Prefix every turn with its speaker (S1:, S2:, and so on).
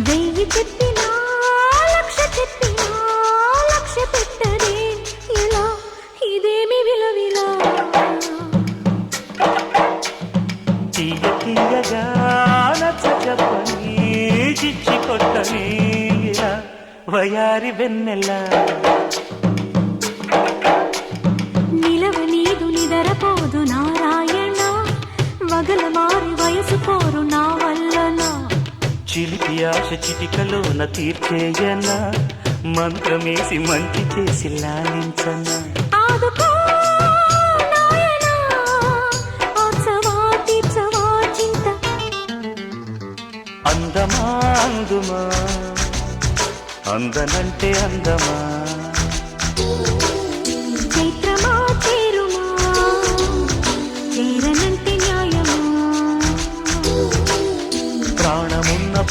S1: వెయ్యి చెప్పినా లక్ష చెప్పినా లక్ష్య పెట్టదే ఇలా ఇదేమి విలవిలా
S2: తీయ తీయగా నచ్చ చెప్పని చిచ్చి కొట్టని ఇలా వయారి వెన్నెలా
S1: నిలవ నీదు నిదరపోదు నారాయణ వగల మారి వయసు పోరు నా వల్లనా
S2: చిలిపి ఆశ చిటికలోన తీర్చేయనా మంత్రమేసి మంచి చేసి లాలించనా
S1: ఆదుకో నాయనా ఆత్సవా తీర్చవా చింత
S2: అందమా అందుమా అందనంటే అందమా
S1: చైత్రమా